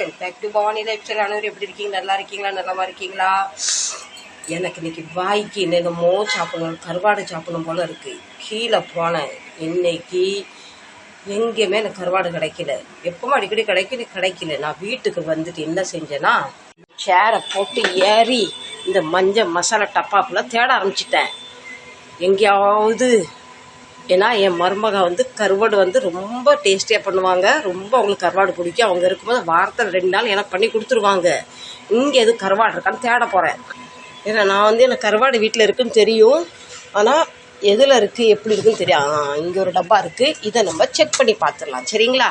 Welcome back to Bhavani lifestyle. அனைவரும் எப்படி இருக்கீங்க? நல்லா இருக்கீங்களா? நலமா இருக்கீங்களா? எனக்கு இன்னைக்கு வாய்க்கு என்னென்னமோ சாப்பிடணும், கருவாடு சாப்பிடணும் போல இருக்கு. கீழே போனேன் இன்னைக்கு, எங்கேயுமே எனக்கு கருவாடு கிடைக்கல. எப்பவும் அடிக்கடி கிடைக்கல. நான் வீட்டுக்கு வந்துட்டு என்ன செஞ்சேன்னா, சேரை போட்டு ஏறி இந்த மஞ்சள் மசாலா டப்பாப்புல தேட ஆரம்பிச்சிட்டேன் எங்கேயாவது. ஏன்னா என் மருமக கருவாடு ரொம்ப டேஸ்டியாக பண்ணுவாங்க. ரொம்ப அவங்களுக்கு கருவாடு பிடிக்கும். அவங்க இருக்கும்போது வாரத்தில் 2 நாள் எனக்கு பண்ணி கொடுத்துருவாங்க. இங்கே எதுவும் கருவாடு இருக்கான்னு தேட போகிறேன். ஏன்னா நான் எனக்கு கருவாடு வீட்டில் இருக்குன்னு தெரியும். ஆனால் எதில் இருக்குது எப்படி இருக்குன்னு தெரியும். இங்கே ஒரு டப்பா இருக்குது. இதை நம்ம செக் பண்ணி பார்த்துடலாம். சரிங்களா?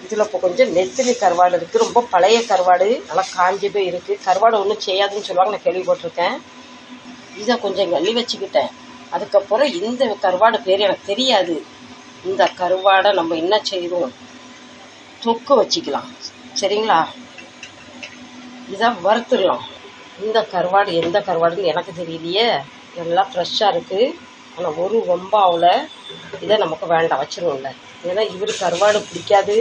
இதில் இப்போ கொஞ்சம் நெத்திலி கருவாடு இருக்குது. ரொம்ப பழைய கருவாடு, நல்லா காஞ்சி போய் இருக்குது. கருவாடு ஒன்றும் செய்யாதுன்னு சொல்லுவாங்க, நான் கேள்விப்பட்டிருக்கேன். இதை கொஞ்சம் அள்ளி வச்சுக்கிட்டேன். அதுக்கப்புறம் இந்த கருவாடு பேர் எனக்கு தெரியாது. இந்த கருவாடை நம்ம என்ன செய்வோம், தொக்கு வச்சுக்கலாம். சரிங்களா? இதை வறுத்துடலாம். இந்த கருவாடு எந்த கருவாடுன்னு எனக்கு தெரியலையே. எல்லாம் ஃப்ரெஷ்ஷாக இருக்குது. ஆனால் ஒரு வம்பாவில் இதை நமக்கு வேண்டாம், வச்சிருவோம்ல. ஏன்னா இவர் கருவாடு பிடிக்காது,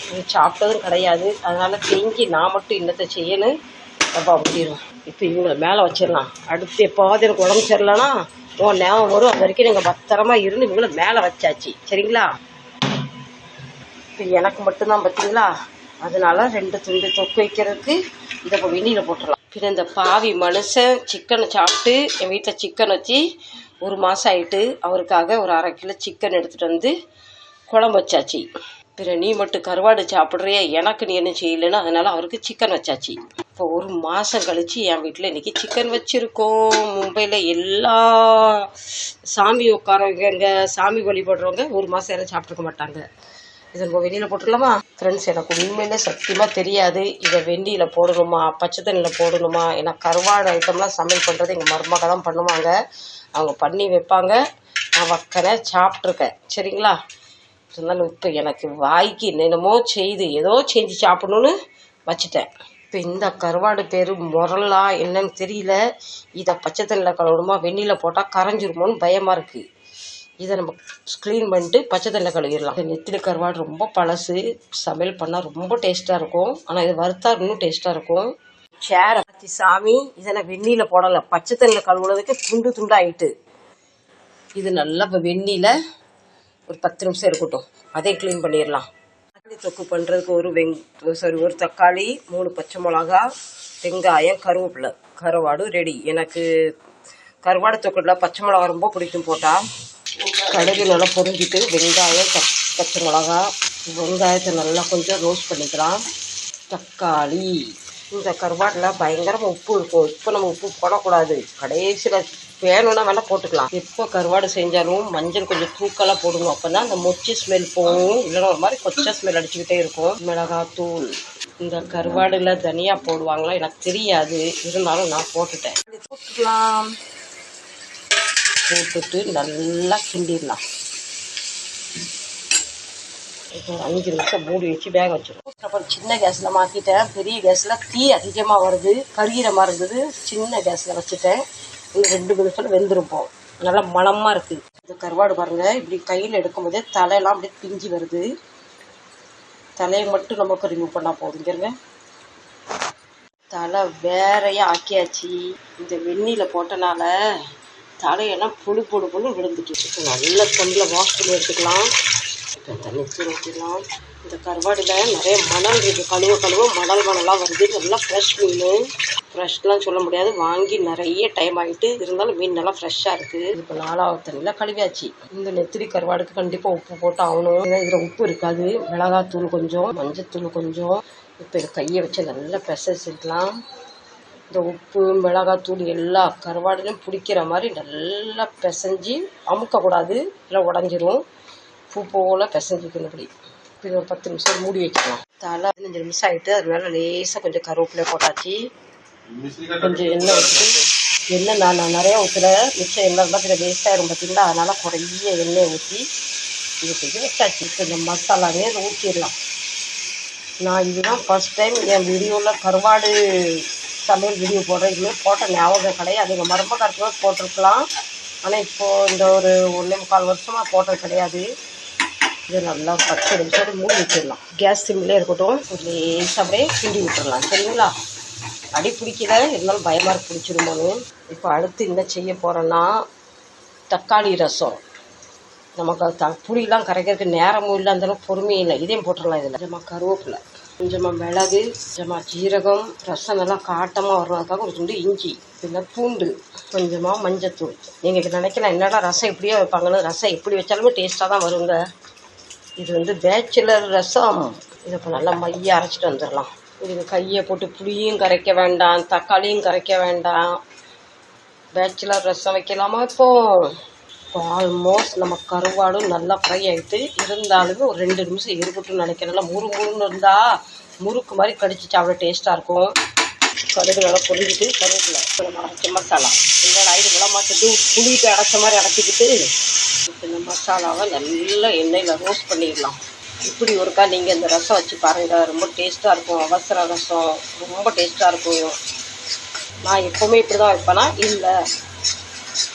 இவர் சாப்பிட்டதும் கிடையாது. அதனால் செஞ்சு நான் மட்டும் இன்னத்தை செய்யணும், டப்பா ஊற்றிடுவோம். இப்போ இவங்களை மேலே வச்சிடலாம். அடுத்து எப்போவாது எனக்கு உடம்பு சரியில்லைன்னா ஞாபகம் வரும். அது வரைக்கும் நீங்கள் பத்திரமா இருந்து இவங்களை மேலே வச்சாச்சு. சரிங்களா? இப்போ எனக்கு மட்டும்தான் பார்த்தீங்களா, அதனால 2 துண்டு தொக்கு வைக்கிறதுக்கு இதை இப்போ வெந்நீரில் போட்டுடலாம். பின்ன இந்த பாவி மனுஷன் சிக்கனை சாப்பிட்டு, என் வீட்டில் சிக்கன் வச்சு 1 மாதம் ஆகிட்டு, அவருக்காக ஒரு 1/2 கிலோ சிக்கன் எடுத்துகிட்டு வந்து குழம்பு வச்சாச்சு. பின்ன நீ மட்டும் கருவாடு சாப்பிட்றிய, எனக்கு நீ என்ன செய்யலைன்னு அதனால் அவருக்கு சிக்கன் வச்சாச்சு. இப்போ 1 மாதம் கழித்து என் வீட்டில் இன்றைக்கி சிக்கன் வச்சுருக்கோம். மும்பையில் எல்லா சாமி உட்காரவங்க, சாமி வழிபடுறவங்க 1 மாதம் யாரும் சாப்பிட்ருக்க மாட்டாங்க. இதை நம்ம வெந்நீரில் போட்டுடலாமா? ஃப்ரெண்ட்ஸ், எனக்கு உண்மையிலே சத்தியமாக தெரியாது இதை வெந்நீரில் போடணுமா, பச்சை தண்ணியில் போடணுமா. ஏன்னா கருவாடு ஐட்டம்லாம் சமையல் பண்ணுறது எங்கள் மருமக தான் பண்ணுவாங்க. அவங்க பண்ணி வைப்பாங்க, நான் வக்கனை சாப்பிட்ருக்கேன். சரிங்களா? இருந்தாலும் இப்போ எனக்கு வாய்க்கு என்னென்னமோ செய்து ஏதோ செஞ்சு சாப்பிடணுன்னு வச்சுட்டேன். இப்போ இந்த கருவாடு பேர் முரலா என்னன்னு தெரியல. இதை பச்சை தண்ணியில் கழுவணுமா, வெந்நீரில் போட்டால் கரைஞ்சிருமோன்னு பயமாக இருக்குது. இதை நம்ம க்ளீன் பண்ணிட்டு பச்சை தண்ணியில் கழுவிடலாம். நெத்திலி கருவாடு ரொம்ப பழசு, சமையல் பண்ணால் ரொம்ப டேஸ்ட்டாக இருக்கும். ஆனால் இது வறுத்தா இன்னும் டேஸ்ட்டாக இருக்கும். சேரை பற்றி சாமி, இதை நான் வெந்நீரில் போடலை, பச்சை தண்ணியில் கழுவுனதுக்கு துண்டு துண்டாகிட்டு. இது நல்லா இப்போ வெந்நீரில் ஒரு 10 நிமிஷம் இருக்கட்டும். அதே க்ளீன் பண்ணிடலாம். தொக்கு பண்ணுறதுக்கு ஒரு தக்காளி, 3 பச்சை மிளகா, வெங்காயம், கருவேப்பிலை, கருவாடு ரெடி. எனக்கு கருவாடு தொக்குல பச்சை மிளகா ரொம்ப பிடிக்கும். போட்டால் கடுகு நல்லா பொரிஞ்சிட்டு வெங்காயம், பச்சை மிளகா, வெங்காயத்தை நல்லா கொஞ்சம் ரோஸ்ட் பண்ணிக்கலாம். தக்காளி, இந்த கருவாட்டில் பயங்கரமாக உப்பு இருக்கும். இப்போ நம்ம உப்பு போடக்கூடாது, கடைசியில் வேணும்னா வேணால் போட்டுக்கலாம். எப்போ கருவாடு செஞ்சாலும் மஞ்சள் கொஞ்சம் தூக்கலாக போடணும். அப்போ தான் அந்த மொச்சி ஸ்மெல் போகும். இல்லைன்னா ஒரு மாதிரி கொச்சை ஸ்மெல் அடிச்சுக்கிட்டே இருக்கும். மிளகாத்தூள், இந்த கருவாடில் தனியா போடுவாங்களா எனக்கு தெரியாது, இருந்தாலும் நான் போட்டுட்டேன். போட்டுக்கலாம். போட்டுட்டு நல்லா கிண்டிடலாம். இப்போ 5 நிமிஷம் மூடி வச்சு வேக வச்சிடும். அப்புறம் சின்ன கேஸில் மாற்றிட்டேன். பெரிய கேஸில் தீ அதிகமாக வருது, கருகிற மாதிரி இருந்தது. சின்ன கேஸில் வச்சுட்டேன். இன்னும் 2 நிமிஷத்தில் வெந்திருப்போம். நல்லா மணமாக இருக்குது. இந்த கருவாடு பாருங்கள், இப்படி கையில் எடுக்கும்போதே தலையெல்லாம் அப்படியே பிஞ்சு வருது. தலையை மட்டும் நமக்கு ரிமூவ் பண்ணால் போதுங்கிறங்க. தலை வேறையாக ஆக்கியாச்சு. இந்த வெந்நீரில் போட்டனால தலையெல்லாம் புழு விழுந்துட்டு. நல்ல தண்ணியில் வாஷ் பண்ணி எடுத்துக்கலாம். தண்ணி ஊற்றிடலாம். இந்த கருவாடில் நிறைய மணல் இருக்குது. கழுவ மணலாக வருது. நல்லா ஃப்ரெஷ் மீன். ஃப்ரெஷ்லாம் சொல்ல முடியாது, வாங்கி நிறைய டைம் ஆகிட்டு, இருந்தாலும் மீன் நல்லா ஃப்ரெஷ்ஷாக இருக்குது. இப்போ 4வது தண்ணியில் கழுவியாச்சு. இந்த நெத்திலி கருவாடுக்கு கண்டிப்பாக உப்பு போட்டு ஆகணும். ஏன்னா இதில் உப்பு இருக்காது. மிளகாத்தூள் கொஞ்சம், மஞ்சத்தூள் கொஞ்சம். இப்போ இதை கையை வச்சு நல்லா பிசைச்சிக்கலாம். இந்த உப்பு மிளகாத்தூள் எல்லா கருவாடுலையும் பிடிக்கிற மாதிரி நல்லா பிசைஞ்சு, அமுக்கக்கூடாது, இல்லை உடஞ்சிரும். பூ போல் பிசைஞ்சிக்கணும். இப்படி இப்போ ஒரு 10 நிமிஷம் மூடி வச்சுக்கலாம். தலை 15 நிமிஷம் ஆகிட்டு, அது மேலே லேசாக கொஞ்சம் கருவேப்பிலை போட்டாச்சு. கொஞ்சம் எண்ணெய் வச்சுட்டு, எண்ணெய் நான் நிறையா ஊற்றுல, மிச்சம் எண்ணெய் இருந்தால் கொஞ்சம் வேஸ்ட் ஆகிடும் பார்த்தீங்களா. அதனால் குறைய எண்ணெய் ஊற்றி இது கொஞ்சம் வச்சாச்சு. இப்போ இந்த மசாலாவே அதை ஊற்றிடலாம். நான் இதுதான் ஃபஸ்ட் டைம் என் வீடியோவில் கருவாடு சமையல் வீடியோ போடுறேன். இதுமாதிரி போட்ட ஞாபகம் கிடையாது. எங்கள் மருமகாரத்துக்கு போட்டிருக்கலாம், ஆனால் இப்போது இந்த ஒரு 1.25 வருஷமாக போட்டது கிடையாது. இதை நல்லா 10 நிமிஷம் மூடி வச்சிடலாம். கேஸ் சிம்மிலே இருக்கட்டும். லேசாக அப்படியே கிண்டி விட்டுடலாம். சரிங்களா? அடி பிடிக்கல, இருந்தாலும் பயமாக இருக்கு பிடிச்சிருமோன்னு. இப்போ அடுத்து என்ன செய்ய போகிறேன்னா தக்காளி ரசம். நமக்கு புளியெலாம் கரைக்கிறதுக்கு நேரமும் இல்லை, அந்தளவுக்கு பொறுமையும் இல்லை. இதையும் போட்டுடலாம். இதில் கொஞ்சமாக கருவேப்பிலை, கொஞ்சமாக மிளகு, கொஞ்சமாக ஜீரகம், ரசம் நல்லா காட்டமாக வர்றதுக்காக ஒரு துண்டு இஞ்சி, இல்லை பூண்டு, கொஞ்சமாக மஞ்சத்தூள். நீங்கள் நினைக்கலாம் என்னடா ரசம் எப்படியோ வைப்பாங்கன்னு. ரசம் எப்படி வச்சாலுமே டேஸ்ட்டாக தான் வருங்க. இது பேச்சுலர் ரசம். இதை இப்போ நல்லா மைய அரைச்சிட்டு வந்துடலாம். இதுக்கு கையை போட்டு புளியும் கரைக்க வேண்டாம், தக்காளியும் கரைக்க வேண்டாம். பேச்சுலர் ரசம் வைக்கலாமா? இப்போ ஆல்மோஸ்ட் நம்ம கருவாடும் நல்லா ஃப்ரை ஆகிட்டு, இருந்தாலுமே ஒரு 2 நிமிஷம் இருக்கட்டும்னு நினைக்கிறேன். நல்லா முறுமுறுன்னு இருந்தால் முறுக்கு மாதிரி கடிச்சிச்சு அவ்வளோ டேஸ்ட்டாக இருக்கும். கடுகு நல்லா பொரிஞ்சிட்டு கருவேப்பிலை, நம்ம அரைச்ச மசாலா, இதோட ஐடு விளமாட்டுட்டு புளிக்கு அரைச்ச மாதிரி அரைச்சிக்கிட்டு இந்த மசாலாவை நல்லா எண்ணெயில் ரோஸ்ட் பண்ணிடலாம். இப்படி ஒருக்கா நீங்கள் இந்த ரசம் வச்சு பாருங்கள், ரொம்ப டேஸ்ட்டாக இருக்கும். அவசர ரசம் ரொம்ப டேஸ்ட்டாக இருக்கும். நான் எப்போவுமே இப்படி தான் வைப்பேனா? இல்லை,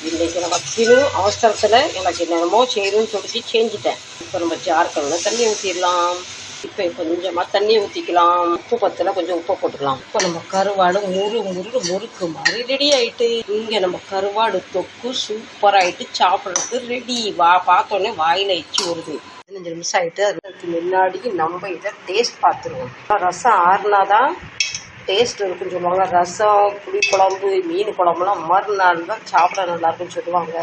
இன்றைக்கி நான் வைக்கணும் அவசரத்தில் எனக்கு என்னென்னமோ செய்யணும்னு சொல்லிட்டு செஞ்சுட்டேன். இப்போ நம்ம ஜார்க்கல்ல தண்ணி ஊற்றிடலாம். இப்போ கொஞ்சமாக தண்ணி ஊற்றிக்கலாம். உப்பு பத்தில் கொஞ்சம் உப்பு போட்டுக்கலாம். இப்போ நம்ம கருவாடு முறுக்கு மாதிரி ரெடி ஆகிட்டு. இங்கே நம்ம கருவாடு தொக்கு சூப்பராகிட்டு சாப்பிட்றதுக்கு ரெடி. பார்த்தோன்னே வாயில் எச்சி வருது. 15 நிமிஷம் ஆகிட்டு. அதுக்கு முன்னாடி நம்ம இதை டேஸ்ட் பார்த்துருவோம். ரசம் ஆறுனாதான் டேஸ்ட் இருக்குன்னு சொல்லுவாங்க. ரசம், புளிக்குழம்பு, மீன் குழம்புலாம் மறுநாள் தான் சாப்பிட நல்லாயிருக்குன்னு சொல்லுவாங்க.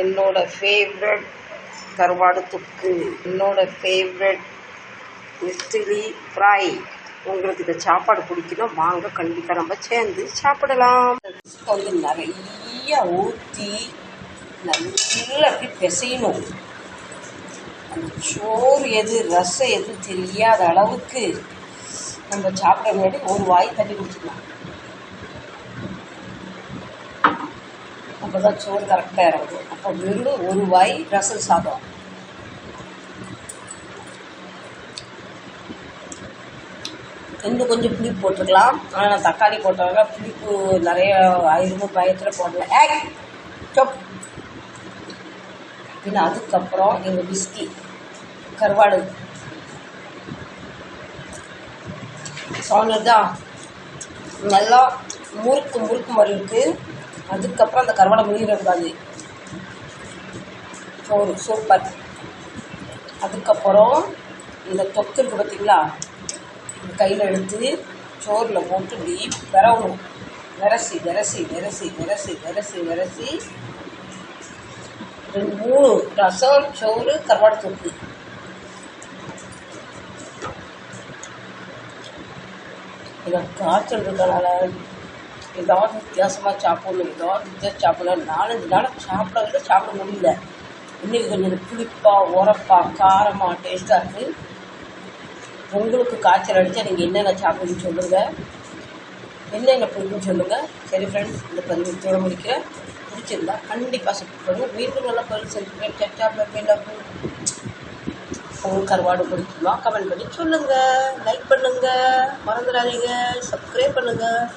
என்னோடய ஃபேவரட் கருவாடு தொக்கு, என்னோடய ஃபேவரட் நெத்திலி ஃப்ரை. உங்களுக்கு இந்த சாப்பாடு பிடிக்கணும் வாங்க, கண்டிப்பாக நம்ம சேர்ந்து சாப்பிடலாம். நிறைய ஊற்றி நல்லா அப்படி பிசையணும். அந்த சோறு எது ரசம் எது தெரியாத அளவுக்கு நம்ம சாப்பிட முன்னாடி ஒரு வாய் தண்ணி குடிச்சிக்கலாம். அப்போ தான் சோறு கரெக்டாக இறங்கும். அப்போ வெறும் ஒரு வாய் ரசம் சாதம். இன்னும் கொஞ்சம் புளிப்பு போட்டுருக்கலாம். ஆனால் நான் தக்காளி போட்டவங்க புளிப்பு நிறைய ஆயிரம் பயத்தில் போடல. சொப். பின்ன அதுக்கப்புறம் எங்கள் விஸ்கி கருவாடு சவுண்ட் தான் நல்லா முறுக்கு மாதிரி இருக்குது. அதுக்கப்புறம் அந்த கருவாடை முழுகிடக்கூடாது. சோறு சூப்பர். அதுக்கப்புறம் இந்த தொக்கு இருக்குது பார்த்தீங்களா, கையில் எடுத்து சோறில் போட்டு இப்படி விரவணும். விரசி 2-3 ரசம், சோறு, கருவாடு தொக்கு. இதை காய்ச்சல் இருக்கனால ஏதாவது வித்தியாசமாக சாப்பிடணும், சாப்பிடணும். 4-5 நாள் சாப்பிட முடியல. இன்றைக்கி கொஞ்சம் புளிப்பாக, உரப்பாக, காரமாக, டேஸ்ட்டாக இருக்குது. உங்களுக்கு காய்ச்சல் அடித்தா நீங்கள் என்னென்ன சாப்பிடுன்னு சொல்லுங்கள், என்னென்ன பிடிக்குன்னு சொல்லுங்கள். சரி ஃப்ரெண்ட்ஸ், இந்த பதிவு தோட முடிக்கிறேன். பிடிச்சிருந்தா கண்டிப்பாக சப்போர்ட் பண்ணுங்கள். மீண்டும் நல்லா பதிவு செஞ்சுக்கிறேன். சச்சா பேப்பேல உங்களுக்கு கருவாடு பிடிக்குமா கமெண்ட் பண்ணி சொல்லுங்கள். லைக் பண்ணுங்கள், மறந்துடாதீங்க, சப்ஸ்கிரைப் பண்ணுங்கள்.